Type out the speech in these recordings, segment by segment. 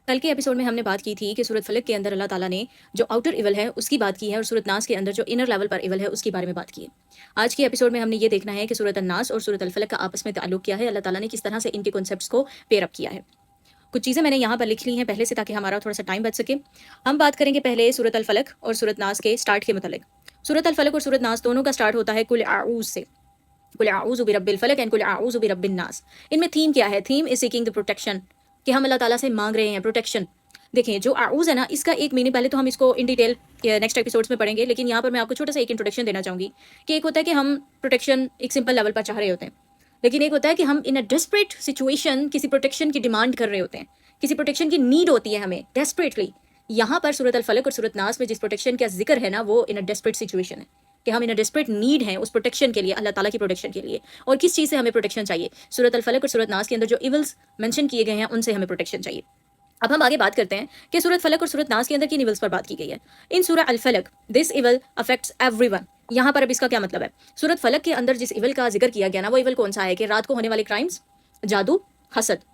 کل کے ایپیسوڈ میں ہم نے بات کی تھی کہ سورۃ فلق کے اندر اللہ تعالیٰ نے جو آؤٹر ایول ہے اس کی بات کی ہے، اور سورۃ ناس کے اندر جو انر لیول پر ایول ہے اس کے بارے میں بات کی ہے۔ آج کے ایپیسوڈ میں ہم نے یہ دیکھنا ہے کہ سورۃ الناس اور سورۃ الفلق کا آپس میں تعلق کیا ہے، اللہ تعالیٰ نے کس طرح سے ان کے کانسیپٹس کو پیر اپ کیا ہے۔ کچھ چیزیں میں نے یہاں پر لکھ لی ہیں پہلے سے تاکہ ہمارا تھوڑا سا ٹائم بچ سکے۔ ہم بات کریں گے پہلے سورۃ الفلق اور سورۃ ناس کے اسٹارٹ کے متعلق۔ سورۃ الفلق اور سورۃ ناس دونوں کا اسٹارٹ ہوتا ہے کل اعوذ سے، کل اعوذ برب الفلق اینڈ کل اعوذ برب الناس۔ ان میں تھیم کیا ہے؟ Theme is seeking the protection, کہ ہم اللہ تعالیٰ سے مانگ رہے ہیں پروٹیکشن۔ دیکھیں جو اعوذ ہے نا، اس کا ایک میننگ پہلے تو ہم اس کو ان ڈیٹیل نیکسٹ ایپیسوڈس میں پڑھیں گے، لیکن یہاں پر میں آپ کو چھوٹا سا ایک انٹروڈکشن دینا چاہوں گی کہ ایک ہوتا ہے کہ ہم پروٹیکشن ایک سمپل لیول پر چاہ رہے ہوتے ہیں، لیکن ایک ہوتا ہے کہ ہم ان اے ڈیسپریٹ سچویشن کسی پروٹیکشن کی ڈیمانڈ کر رہے ہوتے ہیں، کسی پروٹیکشن کی نیڈ ہوتی ہے ہمیں ڈیسپریٹلی۔ یہاں پر سورۃ الفلق اور سورۃ ناس میں جس پروٹیکشن کا ذکر ہے نا، وہ ان اے ڈیسپریٹ سچویشن ہے کہ ہم ان اے ڈیسپریٹ نیڈ ہیں اس پروٹیکشن کے لیے، اللہ تعالیٰ کی پروٹیکشن کے لیے۔ اور کس چیز سے ہمیں پروٹیکشن چاہیے؟ سورۃ الفلق اور سورۃ ناس کے اندر جو ایولز مینشن کیے گئے ہیں ان سے ہمیں پروٹیکشن چاہیے۔ اب ہم آگے بات کرتے ہیں کہ سورۃ فلق اور سورۃ ناس کے اندر کن ایولز پر بات کی گئی ہے۔ ان سورہ الفلق دس ایول افیکٹس ایوری ون۔ یہاں پر اب اس کا کیا مطلب ہے؟ سورۃ فلق کے اندر جس ایول کا ذکر کیا گیا نا، وہ ایول کون سا ہے کہ رات کو ہونے والے کرائمز، جادو، حسد۔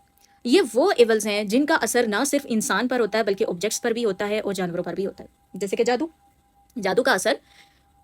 یہ وہ ایولز ہیں جن کا اثر نہ صرف انسان پر ہوتا ہے بلکہ آبجیکٹس پر بھی ہوتا ہے اور جانوروں پر بھی ہوتا ہے۔ جیسے کہ جادو کا اثر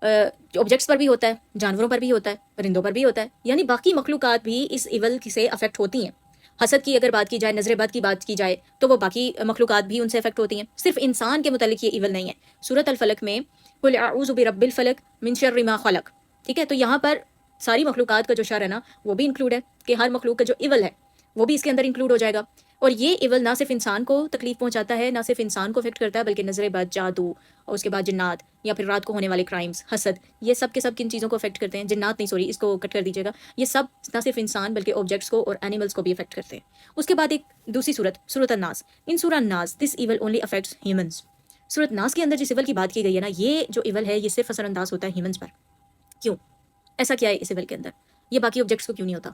آبجیکٹس پر بھی ہوتا ہے، جانوروں پر بھی ہوتا ہے، پرندوں پر بھی ہوتا ہے، یعنی باقی مخلوقات بھی اس ایول سے افیکٹ ہوتی ہیں۔ حسد کی اگر بات کی جائے، نظر بد کی بات کی جائے، تو وہ باقی مخلوقات بھی ان سے افیکٹ ہوتی ہیں، صرف انسان کے متعلق یہ ایول نہیں ہے۔ سورۃ الفلق میں قل اعوذ برب الفلق من شر ما خلق، ٹھیک ہے، تو یہاں پر ساری مخلوقات کا جو شر ہے نا وہ بھی انکلوڈ ہے، کہ ہر مخلوق کا جو ایول ہے وہ بھی اس کے اندر انکلوڈ ہو جائے گا۔ اور یہ ایول نہ صرف انسان کو تکلیف پہنچاتا ہے، نہ صرف انسان کو افیکٹ کرتا ہے، بلکہ نظر بد، جادو، اور اس کے بعد جنات، یا پھر رات کو ہونے والے کرائمز، حسد، یہ سب کے سب کن چیزوں کو افیکٹ کرتے ہیں؟ جنات نہیں، سوری، اس کو کٹ کر دیجیے گا۔ یہ سب نہ صرف انسان بلکہ آبجیکٹس کو اور اینیملس کو بھی افیکٹ کرتے ہیں۔ اس کے بعد ایک دوسری صورت، سورۃ الناس۔ ان سورہ الناس دس ایول اونلی افیکٹس ہیومنس۔ سورۃ ناس کے اندر جس ایول کی بات کی گئی ہے نا، یہ جو ایول ہے یہ صرف اثر انداز ہوتا ہے ہیومنس پر۔ کیوں؟ ایسا کیا ہے اس ایول کے اندر؟ یہ باقی آبجیکٹس کو کیوں نہیں ہوتا؟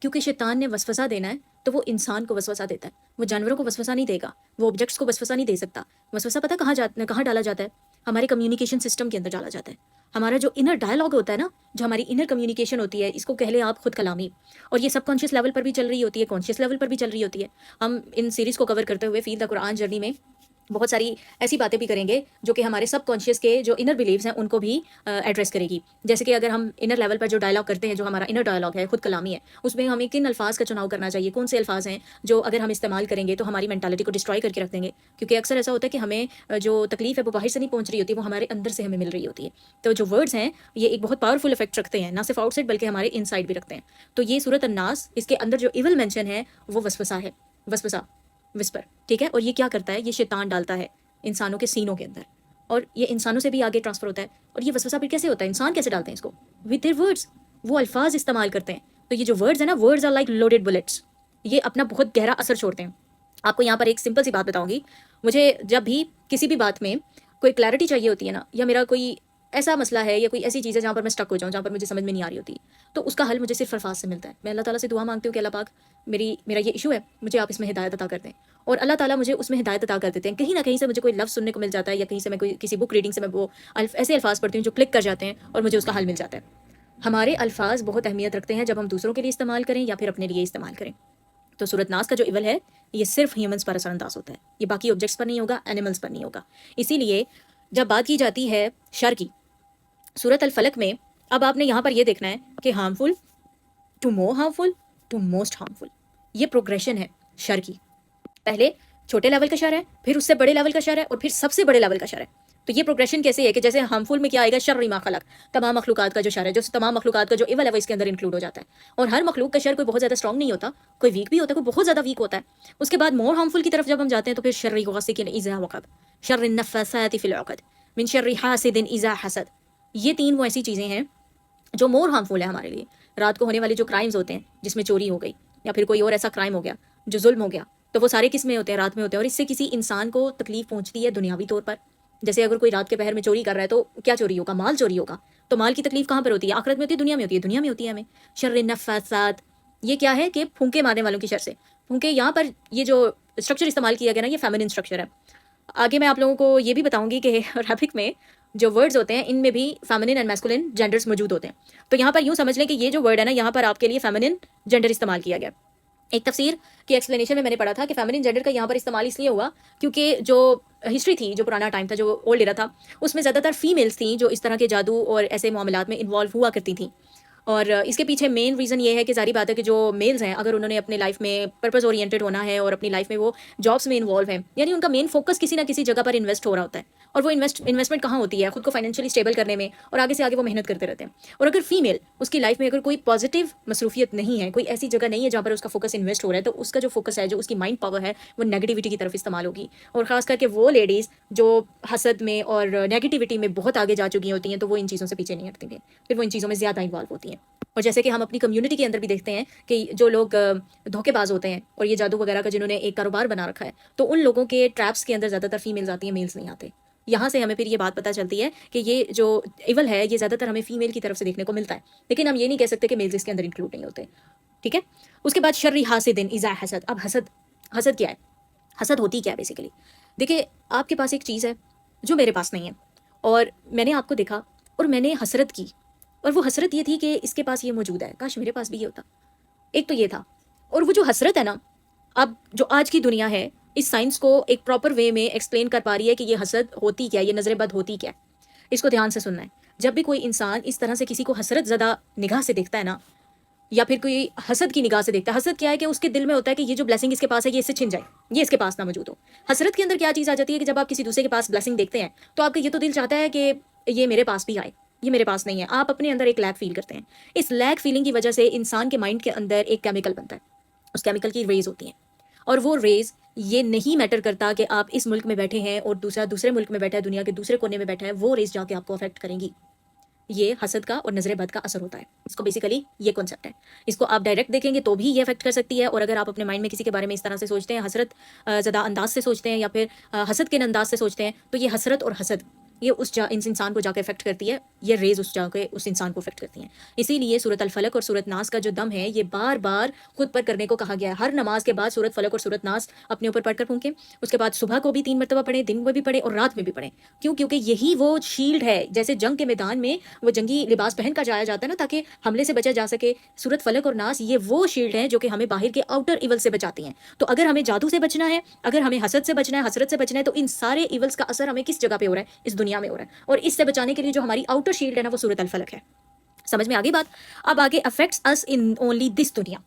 کیونکہ شیطان نے وسوسہ دینا ہے تو وہ انسان کو وسوسہ دیتا ہے، وہ جانوروں کو وسوسہ نہیں دے گا، وہ آبجیکٹس کو وسوسہ نہیں دے سکتا۔ وسوسہ پتہ کہاں ڈالا جاتا ہے؟ ہمارے کمیونیکیشن سسٹم کے اندر ڈالا جاتا ہے۔ ہمارا جو انر ڈائلاگ ہوتا ہے نا، جو ہماری انر کمیونیکیشن ہوتی ہے، اس کو کہہ لیں آپ خود کلامی، اور یہ سب کانشیس لیول پر بھی چل رہی ہوتی ہے، کانشیس لیول پر بھی چل رہی ہوتی ہے۔ ہم ان سیریز کو کور کرتے ہوئے فیل دا قرآن جرنی میں بہت ساری ایسی باتیں بھی کریں گے جو کہ ہمارے سب کانشیس کے جو انر بلیوز ہیں ان کو بھی ایڈریس کرے گی۔ جیسے کہ اگر ہم انر لیول پر جو ڈائلاگ کرتے ہیں، جو ہمارا انر ڈائلاگ ہے، خود کلامی ہے، اس میں ہمیں کن الفاظ کا چناؤ کرنا چاہیے، کون سے الفاظ ہیں جو اگر ہم استعمال کریں گے تو ہماری مینٹالٹی کو ڈسٹرائے کر کے رکھ دیں گے۔ کیونکہ اکثر ایسا ہوتا ہے کہ ہمیں جو تکلیف ہے وہ باہر سے نہیں پہنچ رہی ہوتی، وہ ہمارے اندر سے ہمیں مل رہی ہوتی ہے۔ تو جو ورڈز ہیں یہ ایک بہت پاورفل افیکٹ رکھتے ہیں، نہ صرف آؤٹ سائڈ بلکہ ہمارے ان سائڈ بھی رکھتے ہیں۔ تو یہ سورۃ الناس، اس کے اندر جو ایول مینشن ہے وہ وسوسہ ہے، وسپر، ٹھیک ہے۔ اور یہ کیا کرتا ہے؟ یہ شیطان ڈالتا ہے انسانوں کے سینوں کے اندر، اور یہ انسانوں سے بھی آگے ٹرانسفر ہوتا ہے۔ اور یہ وسوسہ پھر کیسے ہوتا ہے؟ انسان کیسے ڈالتے ہیں اس کو؟ ود دیئر ورڈز، وہ الفاظ استعمال کرتے ہیں۔ تو یہ جو ورڈز ہیں نا، words are like loaded bullets, یہ اپنا بہت گہرا اثر چھوڑتے ہیں۔ آپ کو یہاں پر ایک سمپل سی بات بتاؤں گی، مجھے جب بھی کسی بھی بات میں کوئی کلیئرٹی چاہیے ہوتی ہے نا، یا میرا کوئی ایسا مسئلہ ہے یا کوئی ایسی چیز ہے جہاں پر میں اسٹک ہو جاؤں، جہاں پر مجھے سمجھ میں نہیں آ رہی ہوتی، تو اس کا حل مجھے صرف الفاظ سے ملتا ہے۔ میں اللہ تعالیٰ سے دعا مانگتی ہوں کہ اللہ پاک میرا یہ ایشو ہے، مجھے آپ اس میں ہدایت عطا کر دیں، اور اللہ تعالیٰ مجھے اس میں ہدایت عطا کر دیتے ہیں۔ کہیں نہ کہیں سے مجھے کوئی لفظ سننے کو مل جاتا ہے، یا کہیں سے میں کوئی کسی بک ریڈنگ سے میں وہ ایسے الفاظ پڑھتی ہوں جو کلک کر جاتے ہیں اور مجھے اس کا حل مل جاتا ہے۔ ہمارے الفاظ بہت اہمیت رکھتے ہیں، جب ہم دوسروں کے لیے استعمال کریں یا پھر اپنے لیے استعمال کریں۔ تو سورۃ ناس کا جو ایول ہے یہ صرف ہیومنس پر اثر انداز ہوتا ہے، یہ باقی آبجیکٹس پر نہیں ہوگا، اینیملس پر نہیں ہوگا۔ اسی لیے جب بات کی جاتی ہے شر کی، سورۃ الفلق میں اب آپ نے یہاں پر یہ دیکھنا ہے کہ harmful to more harmful to most harmful, یہ پروگریشن ہے شر کی۔ پہلے چھوٹے لیول کا شر ہے، پھر اس سے بڑے لیول کا شر ہے، اور پھر سب سے بڑے لیول کا شر ہے۔ تو یہ پروگریشن کیسے ہے کہ جیسے ہارمفل میں کیا آئے گا؟ شر ما خلق، تمام مخلوقات کا جو شر ہے، جو تمام مخلوقات کا جو ایول ہے وہ اس کے اندر انکلوڈ ہو جاتا ہے۔ اور ہر مخلوق کا شر کوئی بہت زیادہ اسٹرانگ نہیں ہوتا، کوئی ویک بھی ہوتا ہے، کوئی بہت زیادہ ویک ہوتا ہے۔ اس کے بعد مور ہارمفل کی طرف جب ہم جاتے ہیں تو پھر شر غاسق اذا وقب، شر النفاثات فی العقد، من شر حاسد اذا حسد۔ یہ تین وہ ایسی چیزیں ہیں جو مور ہارمفل ہے ہمارے لیے۔ رات کو ہونے والے جو کرائمز ہوتے ہیں، جس میں چوری ہو گئی یا پھر کوئی اور ایسا کرائم ہو گیا جو ظلم ہو گیا، تو وہ سارے کس میں ہوتے ہیں؟ رات میں ہوتے ہیں، اور اس سے کسی انسان کو تکلیف پہنچتی ہے دنیاوی طور پر۔ جیسے اگر کوئی رات کے پہر میں چوری کر رہا ہے تو کیا چوری ہوگا؟ مال چوری ہوگا۔ تو مال کی تکلیف کہاں پر ہوتی ہے؟ آخرت میں ہوتی ہے، دنیا میں ہوتی ہے؟ دنیا میں ہوتی ہے ہمیں۔ شر النفاثات، یہ کیا ہے کہ پھونکے مارنے والوں کی شر سے۔ پھونکے، یہاں پر یہ جو اسٹرکچر استعمال کیا گیا نا، یہ فیمنن اسٹرکچر ہے۔ آگے میں آپ لوگوں کو یہ بھی بتاؤں گی کہ عربک میں جو ورڈز ہوتے ہیں ان میں بھی فیمنن اینڈ میسکولن جینڈرز موجود ہوتے ہیں۔ تو یہاں پر یوں سمجھ لیں کہ یہ جو ورڈ ہے نا، یہاں پر آپ کے لیے فیمنن جینڈر استعمال کیا گیا، ایک تفسیر کی ایکسپلینیشن میں نے پڑھا تھا کہ فیمنن جینڈر کا یہاں پر استعمال اس لیے ہوا کیونکہ جو ہسٹری تھی، جو پرانا ٹائم تھا، جو اولڈ ایرا تھا، اس میں زیادہ تر فیمیلس تھیں جو اس طرح کے جادو اور ایسے معاملات میں انوالو ہوا کرتی تھیں. اور اس کے پیچھے مین ریزن یہ ہے کہ ظاہری بات ہے کہ جو میلز ہیں اگر انہوں نے اپنے لائف میں پرپز اورینٹیڈ ہونا ہے اور اپنی لائف میں وہ جابس میں انوالو ہیں، یعنی ان کا مین فوکس کسی نہ کسی جگہ پر انویسٹ ہو رہا ہوتا ہے. اور وہ انویسٹمنٹ کہاں ہوتی ہے؟ خود کو فائنینشلی اسٹیبل کرنے میں، اور آگے سے آگے وہ محنت کرتے رہتے ہیں. اور اگر فیمیل اس کی لائف میں اگر کوئی پازیٹیو مصروفیت نہیں ہے، کوئی ایسی جگہ نہیں ہے جہاں پر اس کا فوکس انویسٹ ہو رہا ہے، تو اس کا جو فوکس ہے، جو اس کی مائنڈ پاور ہے، وہ نیگیٹیوٹی کی طرف استعمال ہوگی. اور خاص کر کے وہ لیڈیز جو حسد میں اور نیگیٹیوٹی میں بہت آگے جا چکی ہوتی ہیں، تو وہ ان چیزوں سے پیچھے نہیں ہٹتی ہیں، پھر وہ ان چیزوں میں زیادہ انوالو ہوتی ہیں. اور جیسے کہ ہم اپنی کمیونٹی کے اندر بھی دیکھتے ہیں کہ جو لوگ دھوکے باز ہوتے ہیں اور یہ جادو وغیرہ کا جنہوں نے ایک کاروبار بنا رکھا ہے، تو ان لوگوں کے ٹریپس کے اندر زیادہ تر فیمیلز آتی ہیں، میلز نہیں آتے. یہاں سے ہمیں پھر یہ بات پتہ چلتی ہے کہ یہ جو ایول ہے یہ زیادہ تر ہمیں فیمیل کی طرف سے دیکھنے کو ملتا ہے، لیکن ہم یہ نہیں کہہ سکتے کہ میلز اس کے اندر انکلوڈ نہیں ہوتے. ٹھیک ہے. اس کے بعد شر حاسد اذا حسد. اب حسد کیا ہے؟ حسد ہوتی کیا ہے بیسیکلی؟ دیکھیں، آپ کے پاس ایک چیز ہے جو میرے پاس نہیں ہے، اور میں نے آپ کو دیکھا اور میں نے حسرت کی، اور وہ حسرت یہ تھی کہ اس کے پاس یہ موجود ہے، کاش میرے پاس بھی یہ ہوتا. ایک تو یہ تھا. اور وہ جو حسرت ہے نا، اب جو آج کی دنیا ہے اس سائنس کو ایک پراپر وے میں ایکسپلین کر پا رہی ہے کہ یہ حسد ہوتی کیا ہے، یہ نظر بد ہوتی کیا ہے. اس کو دھیان سے سننا ہے. جب بھی کوئی انسان اس طرح سے کسی کو حسرت زدہ نگاہ سے دیکھتا ہے نا، یا پھر کوئی حسد کی نگاہ سے دیکھتا ہے، حسد کیا ہے کہ اس کے دل میں ہوتا ہے کہ یہ جو بلیسنگ اس کے پاس ہے یہ اس سے چھن جائے، یہ اس کے پاس نہ موجود ہو. حسرت کے اندر کیا چیز آ جاتی ہے کہ جب آپ کسی دوسرے کے پاس بلیسنگ دیکھتے ہیں تو آپ کا یہ تو دل چاہتا ہے کہ یہ میرے پاس بھی آئے، یہ میرے پاس نہیں ہے. آپ اپنے اندر ایک لیک فیل کرتے ہیں. اس لیک فیلنگ کی وجہ سے انسان کے مائنڈ کے اندر ایک کیمیکل بنتا ہے. اس کیمیکل کی ریز ہوتی ہیں، اور وہ ریز یہ نہیں میٹر کرتا کہ آپ اس ملک میں بیٹھے ہیں اور دوسرے ملک میں بیٹھا ہے، دنیا کے دوسرے کونے میں بیٹھا ہے، وہ ریز جا کے آپ کو افیکٹ کریں گی. یہ حسد کا اور نظر بد کا اثر ہوتا ہے. اس کو بیسیکلی یہ کنسیپٹ ہے. اس کو آپ ڈائریکٹ دیکھیں گے تو بھی یہ افیکٹ کر سکتی ہے، اور اگر آپ اپنے مائنڈ میں کسی کے بارے میں اس طرح سے سوچتے ہیں، حسرت زدہ انداز سے سوچتے ہیں، یا پھر حسد کے انداز سے سوچتے ہیں، تو یہ حسرت اور حسد یہ اس انسان کو جا کے افیکٹ کرتی ہے. یہ ریز اس جا کے اس انسان کو افیکٹ کرتی ہیں. اسی لیے سورۃ الفلق اور سورۃ ناس کا جو دم ہے یہ بار بار خود پر کرنے کو کہا گیا ہے. ہر نماز کے بعد سورۃ فلق اور سورۃ ناس اپنے اوپر پڑھ کر پھونکیں. اس کے بعد صبح کو بھی 3 مرتبہ پڑھیں، دن میں بھی پڑھیں اور رات میں بھی پڑھیں. کیوں؟ کیونکہ یہی وہ شیلڈ ہے. جیسے جنگ کے میدان میں وہ جنگی لباس پہن کر جایا جاتا ہے نا تاکہ حملے سے بچا جا سکے، سورۃ فلق اور ناس یہ وہ شیلڈ ہیں جو کہ ہمیں باہر کے آؤٹر ایول سے بچاتی ہیں. تو اگر ہمیں جادو سے بچنا ہے، اگر ہمیں حسد سے بچنا ہے، حسرت سے بچنا ہے، تو ان سارے ایولز کا اثر ہمیں کس جگہ پہ ہو رہا ہے؟ اس دنیا میں ہو رہا ہے. اور اس سے بچانے کے لیے جو ہماری آؤٹر شیلڈ ہے نا، وہ سورۃ الفلق ہے. سمجھ میں آگئی بات؟ اب آگے effects us in only this دنیا.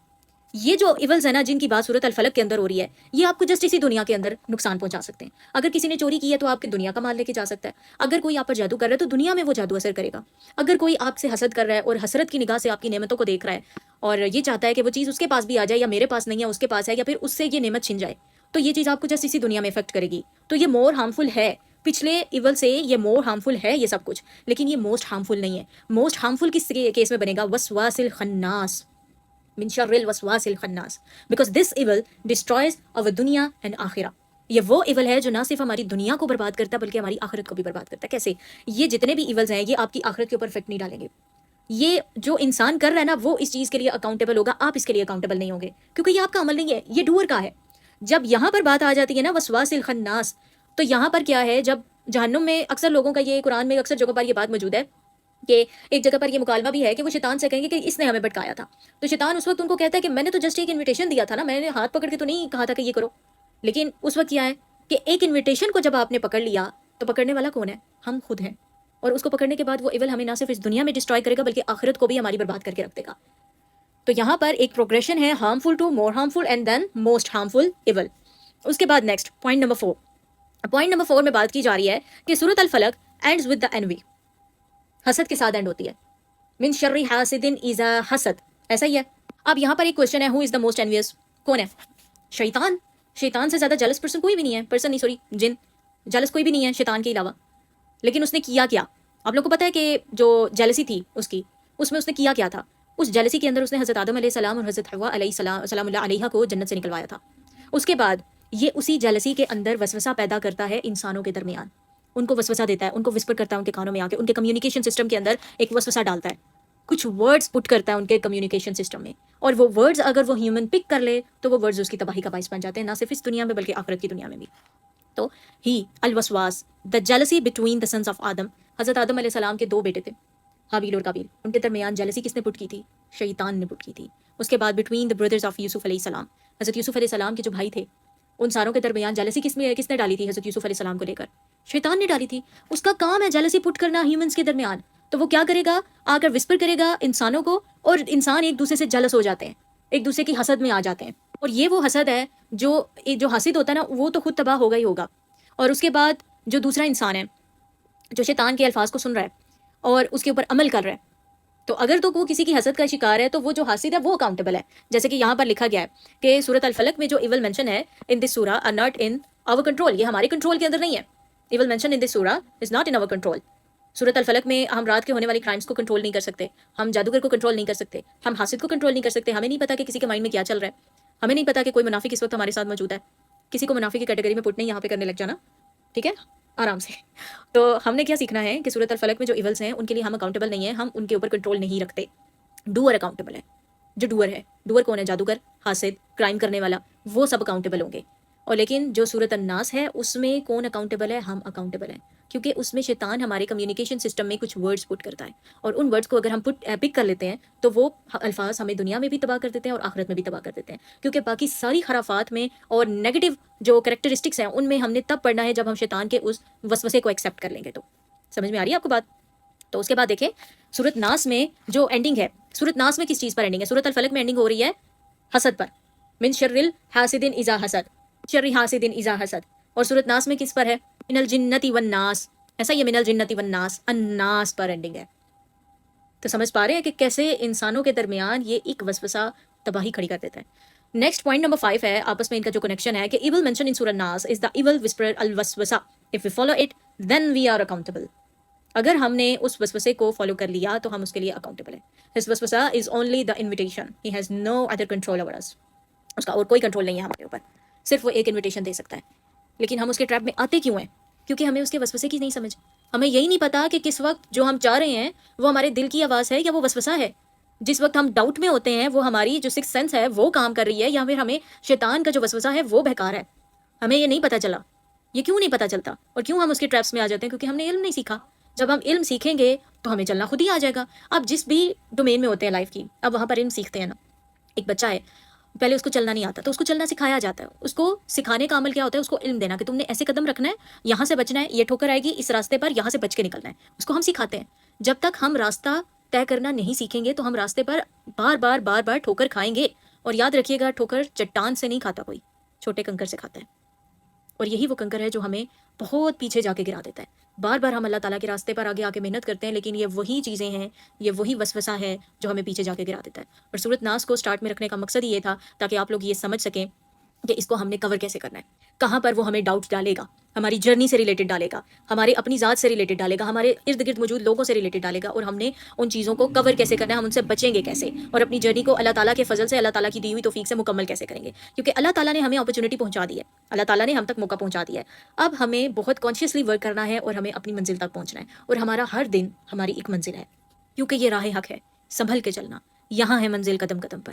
یہ جو ایولز ہے نا جن کی بات سورۃ الفلق کے اندر ہو رہی ہے، یہ آپ کو جسٹ اسی دنیا کے اندر نقصان پہنچا سکتے ہیں. اگر کسی نے چوری کی ہے تو آپ کی دنیا کا مال لے کے جا سکتا ہے. اگر کوئی آپ پر جادو کر رہا ہے تو دنیا میں وہ جادو اثر کرے گا. اگر کوئی آپ سے حسد کر رہا ہے اور حسرت کی نگاہ سے آپ کی نعمتوں کو دیکھ رہا ہے اور یہ چاہتا ہے کہ وہ چیز اس کے پاس بھی آ جائے، یا میرے پاس نہیں ہے اس کے پاس ہے، یا پھر اس سے یہ نعمت چھن جائے، تو یہ چیز آپ کو جسٹ اسی دنیا میں افیکٹ کرے گی. تو یہ مور ہارمفل ہے. پچھلے ایول سے یہ مور ہارمفل ہے یہ سب کچھ، لیکن یہ موسٹ ہارمفل نہیں ہے. موسٹ ہارمفل کس کیس میں بنے گا؟ وسواس الخناس، من شر الوسواس الخناس، because this evil destroys our دنیا and آخرہ. یہ وہ ایول ہے جو نہ صرف ہماری دنیا کو برباد کرتا ہے بلکہ ہماری آخرت کو بھی برباد کرتا ہے. کیسے؟ یہ جتنے بھی ایولز ہیں یہ آپ کی آخرت کے اوپر افیکٹ نہیں ڈالیں گے. یہ جو انسان کر رہا ہے نا وہ اس چیز کے لیے اکاؤنٹیبل ہوگا، آپ اس کے لیے اکاؤنٹیبل نہیں ہوں گے، کیونکہ یہ آپ کا عمل نہیں ہے، یہ ڈوور کا ہے. جب یہاں پر بات آ جاتی ہے نا وسواس الخناس، تو یہاں پر کیا ہے؟ جب جہنم میں اکثر لوگوں کا، یہ قرآن میں اکثر جگہ پر یہ بات موجود ہے کہ ایک جگہ پر یہ مکالمہ بھی ہے کہ وہ شیطان سے کہیں گے کہ اس نے ہمیں بھٹکایا تھا. تو شیطان اس وقت ان کو کہتا ہے کہ میں نے تو جسٹ ایک انویٹیشن دیا تھا نا، میں نے ہاتھ پکڑ کے تو نہیں کہا تھا کہ یہ کرو. لیکن اس وقت کیا ہے کہ ایک انویٹیشن کو جب آپ نے پکڑ لیا تو پکڑنے والا کون ہے؟ ہم خود ہیں. اور اس کو پکڑنے کے بعد وہ ایول ہمیں نہ صرف اس دنیا میں ڈسٹرائے کرے گا بلکہ آخرت کو بھی ہماری برباد کر کے رکھ دے گا. تو یہاں پر ایک پروگریشن ہے، harmful to more harmful and then most harmful evil. اس کے بعد نیکسٹ پوائنٹ نمبر 4. پوائنٹ نمبر 4 میں بات کی جا رہی ہے کہ سورۃ الفلق اینڈز ود دا انوی، حسد کے ساتھ اینڈ ہوتی ہے. من شر حاسد اذا حسد، ایسا ہی ہے. اب یہاں پر ایک کوشچن ہے، ہو از دا موسٹ انویس؟ کون ہے؟ شیطان. شیطان سے زیادہ جلس پرسن کوئی بھی نہیں ہے. جن جلس کوئی بھی نہیں ہے شیطان کے علاوہ. لیکن اس نے کیا کیا؟ آپ لوگ کو پتا ہے کہ جو جیلسی تھی اس میں اس نے کیا کیا تھا؟ اس جیلسی کے اندر اس نے حضرت آدم علیہ السلام اور حضرت حوا علیہ السلام سلام اللہ علیہ کو جنت سے نکلوایا تھا. اس کے بعد یہ اسی جیلسی کے اندر وسوسہ پیدا کرتا ہے انسانوں کے درمیان. ان کو وسوسہ دیتا ہے، ان کو وسپر کرتا ہے ان کے کانوں میں آ کے، ان کے کمیونیکیشن سسٹم کے اندر ایک وسوسہ ڈالتا ہے، کچھ ورڈز پٹ کرتا ہے ان کے کمیونیکیشن سسٹم میں. اور وہ ورڈز اگر وہ ہیومن پک کر لے تو وہ ورڈز اس کی تباہی کا باعث بن جاتے ہیں، نہ صرف اس دنیا میں بلکہ آخرت کی دنیا میں بھی. تو ہی الوسواس، the jealousy between the sons of Adam. حضرت آدم علیہ السلام کے 2 بیٹے تھے. حابیل اور قابیل، ان کے درمیان جیلسی کس نے پٹ کی تھی؟ شیطان نے پٹ کی تھی. اس کے بعد بٹوین دا بردرز آف یوسف علیہ السلام، حضرت یوسف علیہ السلام کے جو بھائی تھے ان ساروں کے درمیان جیلسی کس نے ڈالی تھی؟ حضرت یوسف علیہ السلام کو لے کر شیطان نے ڈالی تھی. اس کا کام ہے جیلسی پٹ کرنا ہیومنس کے درمیان. تو وہ کیا کرے گا؟ آ کر وسپر کرے گا انسانوں کو، اور انسان ایک دوسرے سے جلس ہو جاتے ہیں، ایک دوسرے کی حسد میں آ جاتے ہیں. اور یہ وہ حسد ہے جو حاسد ہوتا ہے نا، وہ تو خود تباہ ہوگا ہی ہوگا. اور اس کے بعد جو دوسرا انسان ہے جو شیطان کے الفاظ کو سن رہا ہے اور اس کے اوپر عمل کر رہا ہے، تو اگر تو وہ کسی کی حسد کا شکار ہے تو وہ جو حاسد ہے وہ اکاؤنٹیبل ہے. جیسے کہ یہاں پر لکھا گیا ہے کہ سورۃ الفلق میں جو ایول مینشن ہے ان دس سورہ are not in our control، یہ ہمارے کنٹرول کے اندر نہیں ہے. ایول مینشن ان دس سورہ is not in our control. سورۃ الفلق میں ہم رات کے ہونے والی کرائمز کو کنٹرول نہیں کر سکتے، ہم جادوگر کو کنٹرول نہیں کر سکتے، ہم حاسد کو کنٹرول نہیں کر سکتے. ہمیں نہیں پتا کہ کسی کے مائنڈ میں کیا چل رہا ہے، ہمیں نہیں پتا کہ کوئی منافق اس وقت ہمارے ساتھ موجود ہے. کسی کو منافق کی کیٹیگری میں پٹ نہیں یہاں پہ کرنے لگ جانا، ٹھیک ہے، آرام سے. تو ہم نے کیا سیکھنا ہے کہ سورۃ الفلق میں جو ایولز ہیں ان کے لیے ہم اکاؤنٹیبل نہیں ہیں، ہم ان کے اوپر کنٹرول نہیں رکھتے. ڈوئر اکاؤنٹیبل ہے. جو ڈوئر ہے، ڈوئر کون ہے؟ جادوگر، حاسد، کرائم کرنے والا، وہ سب اکاؤنٹیبل ہوں گے. اور لیکن جو سورۃ الناس ہے اس میں کون اکاؤنٹیبل ہے؟ ہم اکاؤنٹیبل ہیں، کیونکہ اس میں شیطان ہمارے کمیونیکیشن سسٹم میں کچھ ورڈز پٹ کرتا ہے، اور ان ورڈز کو اگر ہم پک کر لیتے ہیں تو وہ الفاظ ہمیں دنیا میں بھی تباہ کر دیتے ہیں اور آخرت میں بھی تباہ کر دیتے ہیں. کیونکہ باقی ساری خرافات میں اور نیگیٹو جو کریکٹرسٹکس ہیں ان میں ہم نے تب پڑھنا ہے جب ہم شیطان کے اس وسوسے کو ایکسیپٹ کر لیں گے. تو سمجھ میں آ رہی ہے آپ کو بات؟ تو اس کے بعد دیکھیں سورۃ ناس میں جو اینڈنگ ہے، سورۃ ناس میں کس چیز پر اینڈنگ ہے؟ سورۃ الفلق میں اینڈنگ ہو رہی ہے حسد پر، من شر الحاسد اذا حسد، شر حاسد اذا حسد. اور سورۃ ناس میں کس پر ہے؟ من الجنۃ والناس. ایسا یہ من الجنۃ والناس، الناس پر اینڈنگ ہے. تو سمجھ پا رہے ہیں کہ کیسے انسانوں کے درمیان یہ ایک وسوسہ تباہی کھڑی کر دیتا ہے. نیکسٹ پوائنٹ نمبر 5 ہے آپس میں ان کا جو کنیکشن ہے کہ ایول مینشن ان سورۃ ناس از دا ایول وسپر الوسوسہ، if we follow it then we are accountable. اگر ہم نے اس وسوسے کو فالو کر لیا تو ہم اس کے لیے اکاؤنٹیبل ہیں. ہز وسوسہ is only the invitation, he has no other control over us. اس کا اور کوئی کنٹرول نہیں ہے ہمارے اوپر، صرف وہ ایک انویٹیشن دے سکتا ہے. لیکن ہم اس کے ٹریپ میں آتے کیوں ہیں؟ کیونکہ ہمیں اس کے وسوسے کی نہیں سمجھ. ہمیں یہی نہیں پتا کہ کس وقت جو ہم چاہ رہے ہیں وہ ہمارے دل کی آواز ہے یا وہ وسوسہ ہے. جس وقت ہم ڈاؤٹ میں ہوتے ہیں وہ ہماری جو سکس سینس ہے وہ کام کر رہی ہے، یا پھر ہمیں شیطان کا جو وسوسہ ہے وہ بہکار ہے. ہمیں یہ نہیں پتا چلا. یہ کیوں نہیں پتا چلتا اور کیوں ہم اس کے ٹریپس میں آ جاتے ہیں؟ کیونکہ ہم نے علم نہیں سیکھا. جب ہم علم سیکھیں گے تو ہمیں چلنا خود ہی آ جائے گا. آپ جس بھی ڈومین میں ہوتے ہیں لائف کی، اب وہاں پر علم سیکھتے ہیں نا. ایک بچہ ہے، پہلے اس کو چلنا نہیں آتا تو اس کو چلنا سکھایا جاتا ہے. اس کو سکھانے کا عمل کیا ہوتا ہے؟ اس کو علم دینا کہ تم نے ایسے قدم رکھنا ہے، یہاں سے بچنا ہے، یہ ٹھوکر آئے گی اس راستے پر، یہاں سے بچ کے نکلنا ہے. اس کو ہم سکھاتے ہیں. جب تک ہم راستہ طے کرنا نہیں سیکھیں گے تو ہم راستے پر بار بار ٹھوکر کھائیں گے. اور یاد رکھیے گا، ٹھوکر چٹان سے نہیں کھاتا کوئی، چھوٹے کنکر سے کھاتا ہے. اور یہی وہ کنکر ہے جو ہمیں بہت پیچھے جا کے گرا دیتا ہے. بار بار ہم اللہ تعالیٰ کے راستے پر آگے آ کے محنت کرتے ہیں، لیکن یہ وہی چیزیں ہیں، یہ وہی وسوسہ ہے جو ہمیں پیچھے جا کے گرا دیتا ہے. اور سورۃ ناس کو سٹارٹ میں رکھنے کا مقصد یہ تھا تاکہ آپ لوگ یہ سمجھ سکیں کہ اس کو ہم نے کور کیسے کرنا ہے، کہاں پر وہ ہمیں ڈاؤٹ ڈالے گا، ہماری جرنی سے ریلیٹڈ ڈالے گا، ہمارے اپنی ذات سے ریلیٹڈ ڈالے گا، ہمارے ارد گرد موجود لوگوں سے ریلیٹڈ ڈالے گا، اور ہم نے ان چیزوں کو کور کیسے کرنا ہے، ہم ان سے بچیں گے کیسے، اور اپنی جرنی کو اللہ تعالیٰ کے فضل سے، اللہ تعالیٰ کی دی ہوئی توفیق سے مکمل کیسے کریں گے. کیونکہ اللہ تعالیٰ نے ہمیں اپرچونٹی پہنچا دی ہے، اللہ تعالیٰ نے ہم تک موقع پہنچا دیا ہے. اب ہمیں بہت کانشیسلی ورک کرنا ہے اور ہمیں اپنی منزل تک پہنچنا ہے. اور ہمارا ہر دن ہماری ایک منزل ہے، کیونکہ یہ راہ حق ہے. سنبھل کے چلنا، یہاں ہے منزل قدم قدم پر.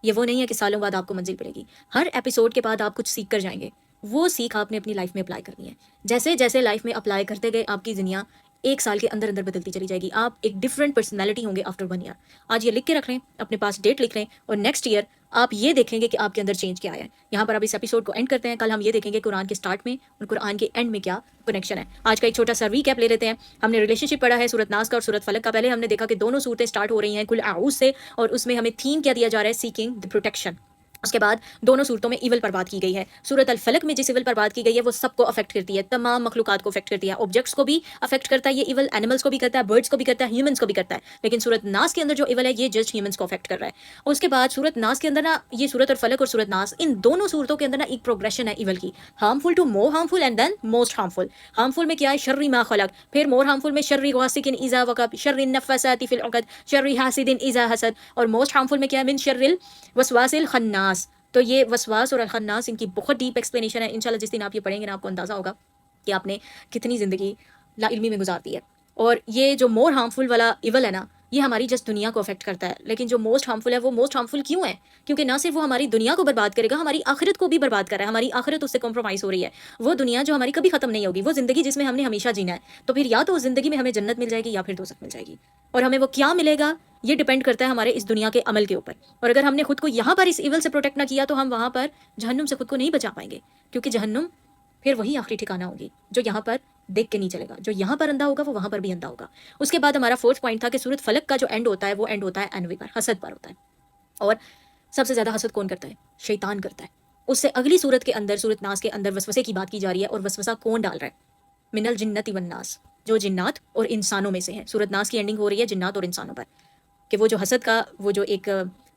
یہ وہ نہیں ہے کہ سالوں بعد آپ کو منزل ملے گی. ہر ایپیسوڈ کے بعد آپ کچھ سیکھ کر جائیں گے، وہ سیکھ آپ نے اپنی لائف میں اپلائی کرنی ہے. جیسے جیسے لائف میں اپلائی کرتے گئے آپ کی دنیا ایک سال کے اندر بدلتی چلی جائے گی. آپ ایک ڈفرینٹ پرسنالٹی ہوں گے آفٹر 1 ایئر. آج یہ لکھ کے رکھ لیں، اپنے پاس ڈیٹ لکھ لیں، اور نیکسٹ ایئر آپ یہ دیکھیں گے کہ آپ کے اندر چینج کیا ہے. یہاں پر اب اس ایپیسوڈ کو اینڈ کرتے ہیں. کل ہم یہ دیکھیں گے قرآن کے سٹارٹ میں اور قرآن کے اینڈ میں کیا کنیکشن ہے. آج کا ایک چھوٹا سا ریکیپ لے لیتے ہیں. ہم نے ریلیشن شپ پڑھا ہے سورۃ ناس کا اور سورۃ فلق کا. پہلے ہم نے دیکھا کہ دونوں صورتیں سٹارٹ ہو رہی ہیں کل اعوذ سے، اور اس میں ہمیں تھیم کیا دیا جا رہا ہے؟ Seeking the protection. اس کے بعد دونوں صورتوں میں ایول پر بات کی گئی ہے. سورۃ الفلق میں جس ایول پر بات کی گئی ہے وہ سب کو افیکٹ کرتی ہے، تمام مخلوقات کو افیکٹ کرتی ہے. آبجیکٹس کو بھی افیکٹ کرتا ہے یہ ایول، اینیملس کو بھی کرتا ہے، برڈس کو بھی کرتا ہے، ہیومنس کو بھی کرتا ہے. لیکن سورۃ ناس کے اندر جو ایول ہے یہ جسٹ ہیومنس کو افیکٹ کر رہا ہے. اور اس کے بعد سورۃ ناس کے اندر نا، یہ سورۃ الفلق اور سورۃ ناس، ان دونوں صورتوں کے اندر نا ایک پروگریشن ہے ایول کی. Harmful to more harmful and then most harmful. Harmful میں کیا ہے؟ شر ما خلق. پھر مور ہارمفل میں شر غاسق اذا وقب، شر النفاثات فی العقد، شر حاسد اذا حسد. اور موسٹ ہارمفل میں کیا ہے؟ من شر الوسواس الخناس. تو یہ وسواس اور الخناس ان کی بہت ڈیپ ایکسپلینیشن ہے. انشاءاللہ جس دن آپ یہ پڑھیں گے نا آپ کو اندازہ ہوگا کہ آپ نے کتنی زندگی لا علمی میں گزار دی ہے. اور یہ جو مور ہارمفل والا ایول ہے نا، یہ ہماری جسٹ دنیا کو افیکٹ کرتا ہے، لیکن جو موسٹ ہارمفل ہے وہ موسٹ ہارمفل کیوں ہے؟ کیونکہ نہ صرف وہ ہماری دنیا کو برباد کرے گا، ہماری آخرت کو بھی برباد کر رہا ہے، ہماری آخرت اس سے کمپرومائز ہو رہی ہے۔ وہ دنیا جو ہماری کبھی ختم نہیں ہوگی، وہ زندگی جس میں ہم نے ہمیشہ جینا ہے، تو پھر یا تو اس زندگی میں ہمیں جنت مل جائے گی یا پھر دوزخ مل جائے گی، اور ہمیں وہ کیا ملے گا یہ ڈیپینڈ کرتا ہے ہمارے اس دنیا کے عمل کے اوپر۔ اور اگر ہم نے خود کو یہاں پر اس ایول سے پروٹیکٹ نہ کیا تو ہم وہاں پر جہنم سے خود کو نہیں بچا پائیں گے، کیونکہ جہنم پھر وہی آخری ٹھکانہ ہوگی جو یہاں پر دیکھ کے نہیں چلے گا، جو یہاں پر اندھا ہوگا وہ وہاں پر بھی اندھا ہوگا۔ اس کے بعد ہمارا فورتھ پوائنٹ تھا کہ سورۃ فلق کا جو اینڈ ہوتا ہے وہ اینڈ ہوتا ہے انوی پر، حسد پر ہوتا ہے، اور سب سے زیادہ حسد کون کرتا ہے؟ شیطان کرتا ہے۔ اس سے اگلی سورت کے اندر، سورۃ ناس کے اندر وسوسے کی بات کی جا رہی ہے، اور وسوسہ کون ڈال رہا ہے؟ من الجنت والناس، جو جنات اور انسانوں میں سے ہیں۔ سورۃ ناس کی اینڈنگ ہو رہی ہے جنات اور انسانوں پر، کہ وہ جو حسد کا وہ جو ایک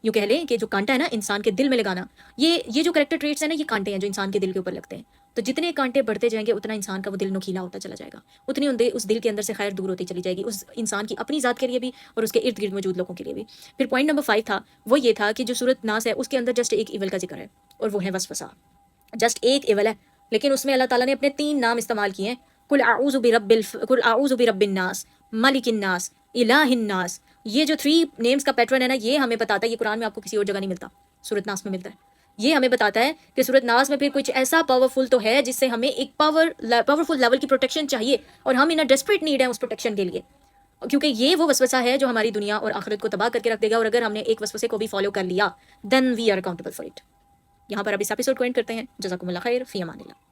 یوں کہہ لیں کہ جو کانٹا ہے نا انسان کے دل میں لگانا، یہ جو کریکٹر ٹریٹس ہیں نا، یہ کانٹے ہیں جو انسان کے دل کے اوپر لگتے ہیں۔ تو جتنے کانٹے بڑھتے جائیں گے اتنا انسان کا وہ دل نکھیلا ہوتا چلا جائے گا، اتنی اس دل کے اندر سے خیر دور ہوتی چلی جائے گی، اس انسان کی اپنی ذات کے لیے بھی اور اس کے ارد گرد موجود لوگوں کے لیے بھی۔ پھر پوائنٹ نمبر 5 تھا، وہ یہ تھا کہ جو سورۃ ناس ہے اس کے اندر جسٹ ایک ایول کا ذکر ہے، اور وہ ہے وسوسہ۔ جسٹ ایک ایول ہے، لیکن اس میں اللہ تعالیٰ نے اپنے 3 نام استعمال کیے ہیں، قل اعوذ برب الناس، ملک الناس، الہ الناس۔ یہ جو 3 نیمز کا پیٹرن ہے نا، یہ ہمیں بتاتا ہے، یہ قرآن میں آپ کو کسی اور جگہ نہیں ملتا، سورۃ ناس میں ملتا ہے۔ یہ ہمیں بتاتا ہے کہ سورۃ ناس میں پھر کچھ ایسا پاورفل تو ہے جس سے ہمیں ایک پاورفل لیول کی پروٹیکشن چاہیے، اور ہم ان ڈیسپریٹ نیڈ ہے اس پروٹیکشن کے لیے، کیونکہ یہ وہ وسوسہ ہے جو ہماری دنیا اور آخرت کو تباہ کر کے رکھ دے گا، اور اگر ہم نے ایک وسوسے کو بھی فالو کر لیا then we are accountable for it. یہاں پر اب اس ایپیسوڈ کو اینڈ کرتے ہیں۔ جزاکم اللہ خیر، فی امان اللہ۔